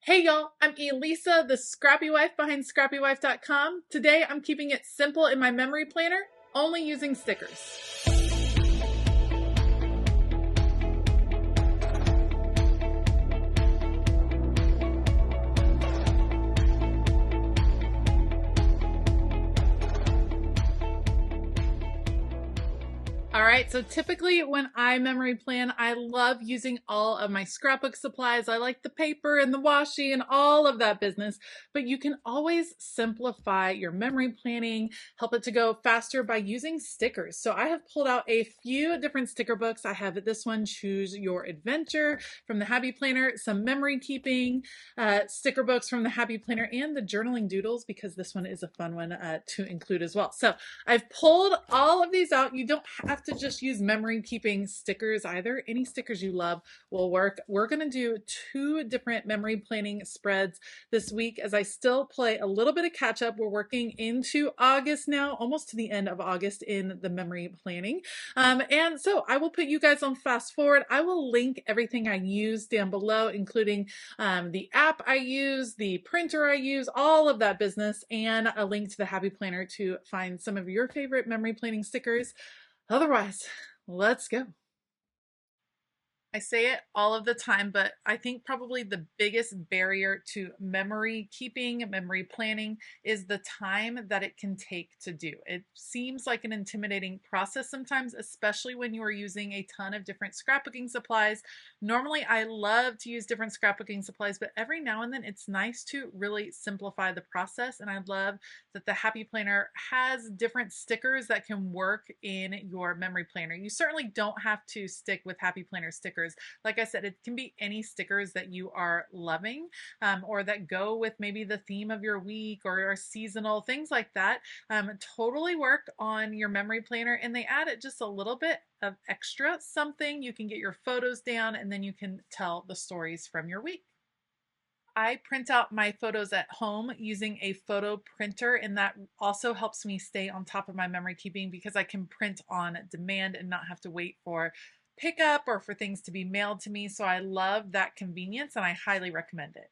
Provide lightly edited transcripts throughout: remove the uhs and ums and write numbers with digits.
Hey y'all, I'm Elisa, the Scrappy Wife behind ScrappyWife.com. Today I'm keeping it simple in my memory planner, only using stickers. All right, so typically when I memory plan, I love using all of my scrapbook supplies. I like the paper and the washi and all of that business, but you can always simplify your memory planning, help it to go faster by using stickers. So I have pulled out a few different sticker books. I have this one, Choose Your Adventure from the Happy Planner, some memory keeping sticker books from the Happy Planner, and the journaling doodles because this one is a fun one to include as well. So I've pulled all of these out. You don't have to just use memory keeping stickers either. Any stickers you love will work. We're going to do two different memory planning spreads this week as I still play a little bit of catch up. We're working into August now, almost to the end of August in the memory planning. And so I will put you guys on fast forward. I will link everything I use down below, including the app I use, the printer I use, all of that business, and a link to the Happy Planner to find some of your favorite memory planning stickers. Otherwise, let's go. I say it all of the time, but I think probably the biggest barrier to memory keeping, memory planning is the time that it can take to do. It seems like an intimidating process sometimes, especially when you are using a ton of different scrapbooking supplies. Normally, I love to use different scrapbooking supplies, but every now and then it's nice to really simplify the process. And I love that the Happy Planner has different stickers that can work in your memory planner. You certainly don't have to stick with Happy Planner stickers. Like I said, it can be any stickers that you are loving or that go with maybe the theme of your week or are seasonal, things like that. Totally work on your memory planner, and they add it just a little bit of extra something. You can get your photos down and then you can tell the stories from your week. I print out my photos at home using a photo printer, and that also helps me stay on top of my memory keeping because I can print on demand and not have to wait for pickup or for things to be mailed to me. So I love that convenience and I highly recommend it.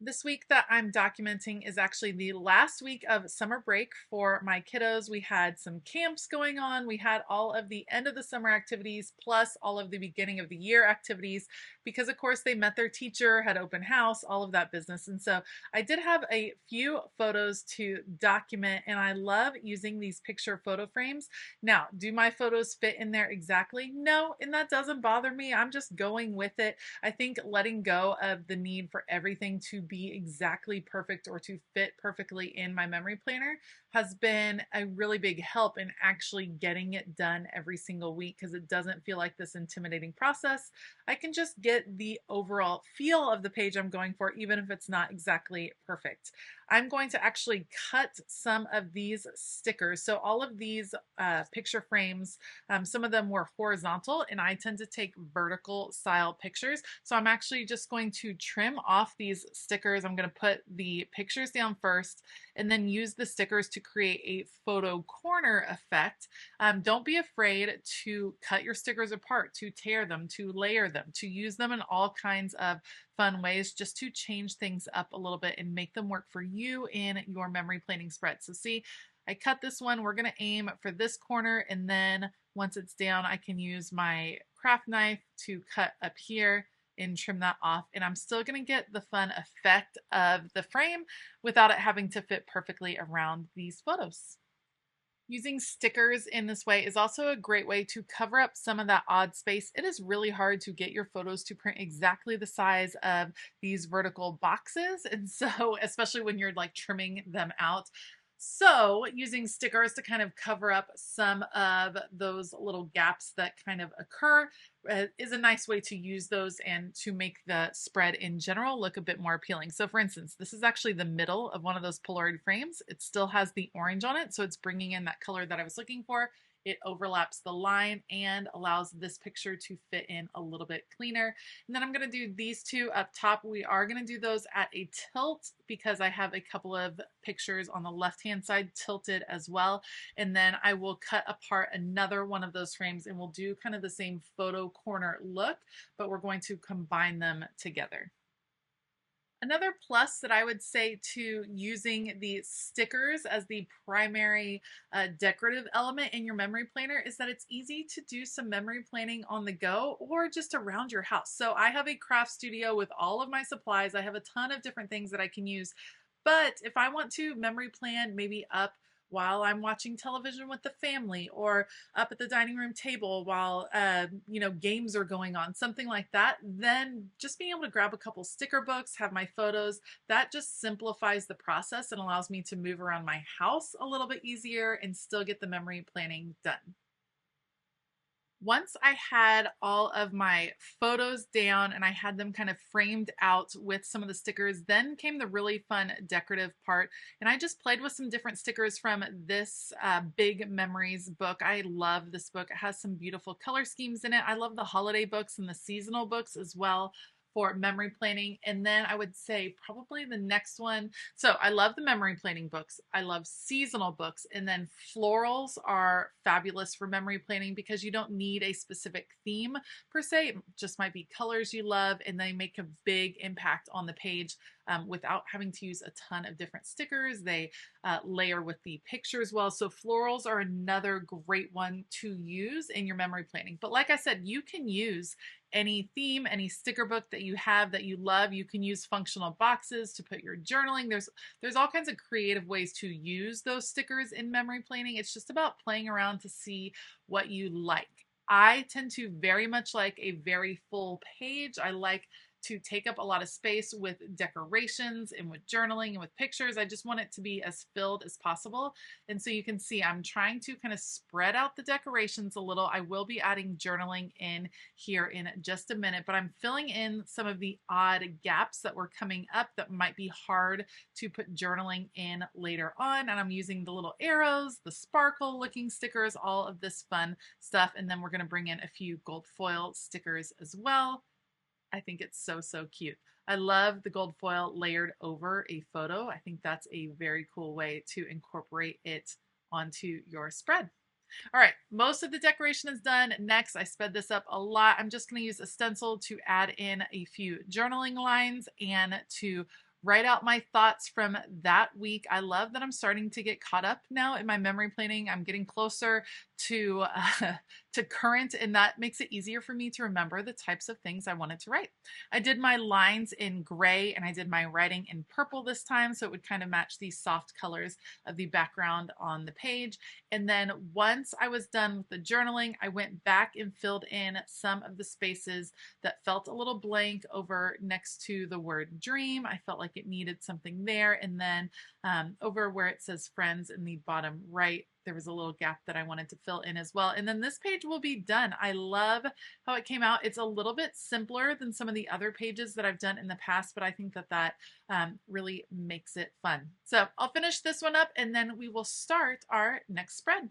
This week that I'm documenting is actually the last week of summer break for my kiddos. We had some camps going on. We had all of the end of the summer activities plus all of the beginning of the year activities because of course they met their teacher, had open house, all of that business. And so I did have a few photos to document, and I love using these picture photo frames. Now, do my photos fit in there exactly? No, and that doesn't bother me. I'm just going with it. I think letting go of the need for everything to be exactly perfect or to fit perfectly in my memory planner has been a really big help in actually getting it done every single week because it doesn't feel like this intimidating process. I can just get the overall feel of the page I'm going for, even if it's not exactly perfect. I'm going to actually cut some of these stickers. So all of these picture frames, some of them were horizontal, and I tend to take vertical style pictures. So I'm actually just going to trim off these stickers. I'm going to put the pictures down first and then use the stickers to create a photo corner effect. Don't be afraid to cut your stickers apart, to tear them, to layer them, to use them in all kinds of fun ways just to change things up a little bit and make them work for you in your memory planning spread. So see, I cut this one. We're going to aim for this corner, and then once it's down, I can use my craft knife to cut up here and trim that off. And I'm still going to get the fun effect of the frame without it having to fit perfectly around these photos. Using stickers in this way is also a great way to cover up some of that odd space. It is really hard to get your photos to print exactly the size of these vertical boxes. And so, especially when you're like trimming them out. So using stickers to kind of cover up some of those little gaps that kind of occur is a nice way to use those and to make the spread in general look a bit more appealing. So for instance, this is actually the middle of one of those Polaroid frames. It still has the orange on it, so it's bringing in that color that I was looking for. It overlaps the line and allows this picture to fit in a little bit cleaner. And then I'm going to do these two up top. We are going to do those at a tilt because I have a couple of pictures on the left-hand side tilted as well. And then I will cut apart another one of those frames and we'll do kind of the same photo corner look, but we're going to combine them together. Another plus that I would say to using the stickers as the primary decorative element in your memory planner is that it's easy to do some memory planning on the go or just around your house. So I have a craft studio with all of my supplies. I have a ton of different things that I can use. But if I want to memory plan maybe up while I'm watching television with the family or up at the dining room table while games are going on, something like that, then just being able to grab a couple sticker books, have my photos, that just simplifies the process and allows me to move around my house a little bit easier and still get the memory planning done. Once I had all of my photos down and I had them kind of framed out with some of the stickers, then came the really fun decorative part. And I just played with some different stickers from this Big Memories book. I love this book. It has some beautiful color schemes in it. I love the holiday books and the seasonal books as well for memory planning. And then I would say probably the next one. So I love the memory planning books. I love seasonal books. And then florals are fabulous for memory planning because you don't need a specific theme per se. It just might be colors you love and they make a big impact on the page without having to use a ton of different stickers. They layer with the picture as well. So florals are another great one to use in your memory planning. But like I said, you can use any theme, any sticker book that you have that you love. You can use functional boxes to put your journaling. There's all kinds of creative ways to use those stickers in memory planning. It's just about playing around to see what you like. I tend to very much like a very full page. I like to take up a lot of space with decorations and with journaling and with pictures. I just want it to be as filled as possible. And so you can see I'm trying to kind of spread out the decorations a little. I will be adding journaling in here in just a minute, but I'm filling in some of the odd gaps that were coming up that might be hard to put journaling in later on. And I'm using the little arrows, the sparkle looking stickers, all of this fun stuff. And then we're going to bring in a few gold foil stickers as well. I think it's so, so cute. I love the gold foil layered over a photo. I think that's a very cool way to incorporate it onto your spread. All right, most of the decoration is done. Next, I sped this up a lot. I'm just going to use a stencil to add in a few journaling lines and to write out my thoughts from that week. I love that I'm starting to get caught up now in my memory planning. I'm getting closer to current, and that makes it easier for me to remember the types of things I wanted to write. I did my lines in gray and I did my writing in purple this time, so it would kind of match these soft colors of the background on the page. And then once I was done with the journaling, I went back and filled in some of the spaces that felt a little blank over next to the word dream. I felt like it needed something there. And then over where it says friends in the bottom right, there was a little gap that I wanted to fill in as well. And then this page will be done. I love how it came out. It's a little bit simpler than some of the other pages that I've done in the past, but I think that really makes it fun. So I'll finish this one up and then we will start our next spread.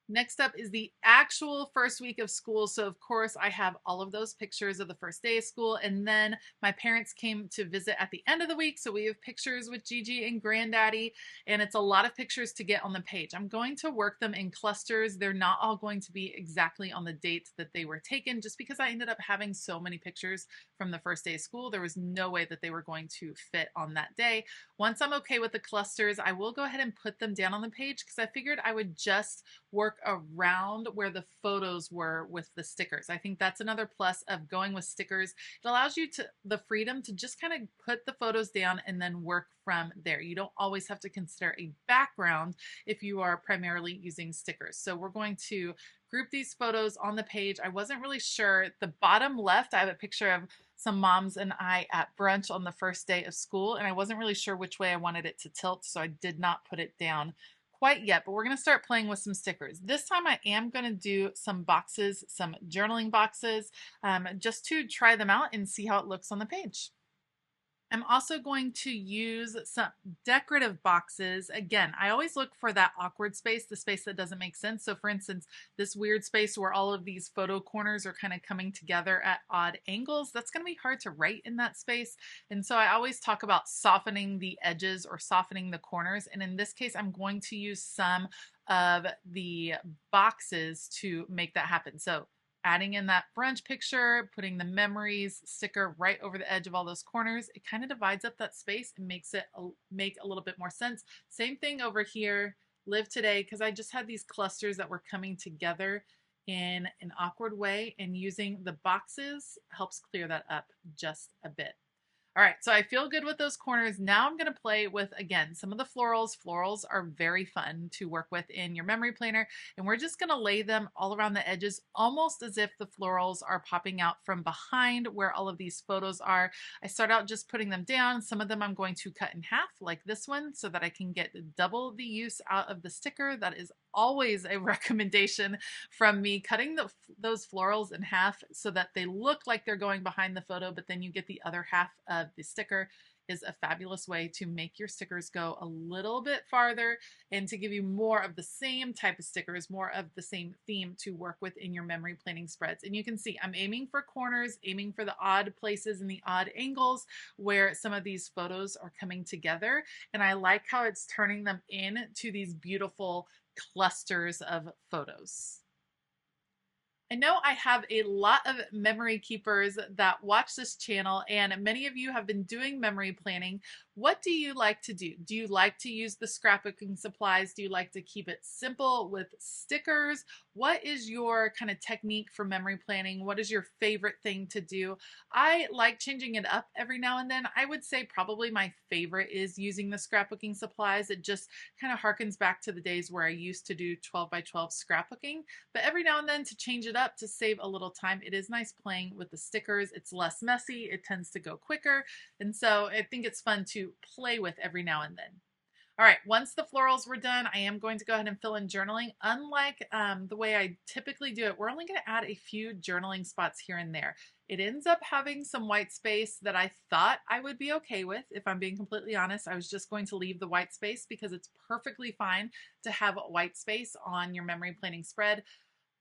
Next up is the actual first week of school. So of course I have all of those pictures of the first day of school, and then my parents came to visit at the end of the week. So we have pictures with Gigi and Granddaddy, and it's a lot of pictures to get on the page. I'm going to work them in clusters. They're not all going to be exactly on the date that they were taken, just because I ended up having so many pictures from the first day of school. There was no way that they were going to fit on that day. Once I'm okay with the clusters, I will go ahead and put them down on the page because I figured I would just work around where the photos were with the stickers. I think that's another plus of going with stickers. It allows you the freedom to just kind of put the photos down and then work from there. You don't always have to consider a background if you are primarily using stickers. So we're going to group these photos on the page. I wasn't really sure. The bottom left, I have a picture of some moms and I at brunch on the first day of school, and I wasn't really sure which way I wanted it to tilt, so I did not put it down quite yet, but we're going to start playing with some stickers. This time I am going to do some boxes, some journaling boxes, just to try them out and see how it looks on the page. I'm also going to use some decorative boxes. Again, I always look for that awkward space, the space that doesn't make sense. So for instance, this weird space where all of these photo corners are kind of coming together at odd angles, that's going to be hard to write in that space. And so I always talk about softening the edges or softening the corners. And in this case, I'm going to use some of the boxes to make that happen. So adding in that brunch picture, putting the memories sticker right over the edge of all those corners, it kind of divides up that space and makes it make a little bit more sense. Same thing over here, live today, because I just had these clusters that were coming together in an awkward way, and using the boxes helps clear that up just a bit. All right, so I feel good with those corners. Now I'm going to play with, again, some of the florals. Florals are very fun to work with in your memory planner, and we're just going to lay them all around the edges, almost as if the florals are popping out from behind where all of these photos are. I start out just putting them down. Some of them I'm going to cut in half, like this one, so that I can get double the use out of the sticker. That is always a recommendation from me, cutting those florals in half so that they look like they're going behind the photo, but then you get the other half of the sticker. Is a fabulous way to make your stickers go a little bit farther and to give you more of the same type of stickers, more of the same theme to work with in your memory planning spreads. And you can see I'm aiming for corners, aiming for the odd places and the odd angles where some of these photos are coming together. And I like how it's turning them into these beautiful clusters of photos. I know I have a lot of memory keepers that watch this channel, and many of you have been doing memory planning. What do you like to do? Do you like to use the scrapbooking supplies? Do you like to keep it simple with stickers? What is your kind of technique for memory planning? What is your favorite thing to do? I like changing it up every now and then. I would say probably my favorite is using the scrapbooking supplies. It just kind of harkens back to the days where I used to do 12 by 12 scrapbooking, but every now and then to change it up to save a little time, it is nice playing with the stickers. It's less messy. It tends to go quicker. And so I think it's fun to play with every now and then. All right, once the florals were done, I am going to go ahead and fill in journaling. Unlike the way I typically do it, we're only going to add a few journaling spots here and there. It ends up having some white space that I thought I would be okay with. If I'm being completely honest, I was just going to leave the white space because it's perfectly fine to have white space on your memory planning spread.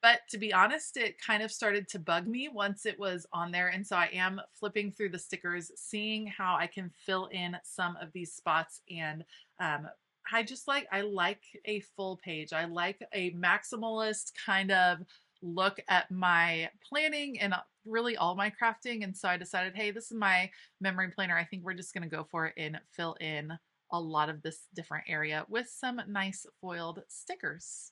But to be honest, it kind of started to bug me once it was on there. And so I am flipping through the stickers, seeing how I can fill in some of these spots. And I like a full page. I like a maximalist kind of look at my planning and really all my crafting. And so I decided, hey, this is my memory planner. I think we're just going to go for it and fill in a lot of this different area with some nice foiled stickers.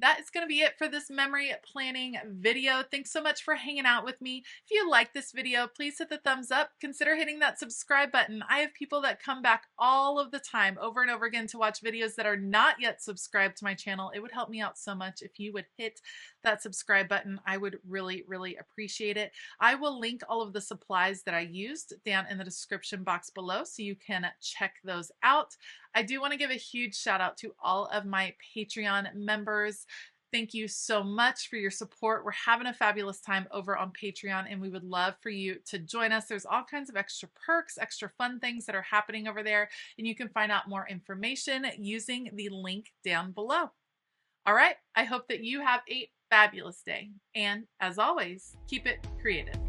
That is going to be it for this memory planning video. Thanks so much for hanging out with me. If you like this video, please hit the thumbs up. Consider hitting that subscribe button. I have people that come back all of the time over and over again to watch videos that are not yet subscribed to my channel. It would help me out so much if you would hit that subscribe button. I would really, really appreciate it. I will link all of the supplies that I used down in the description box below so you can check those out. I do want to give a huge shout out to all of my Patreon members. Thank you so much for your support. We're having a fabulous time over on Patreon, and we would love for you to join us. There's all kinds of extra perks, extra fun things that are happening over there, and you can find out more information using the link down below. All right, I hope that you have a fabulous day, and as always, keep it creative.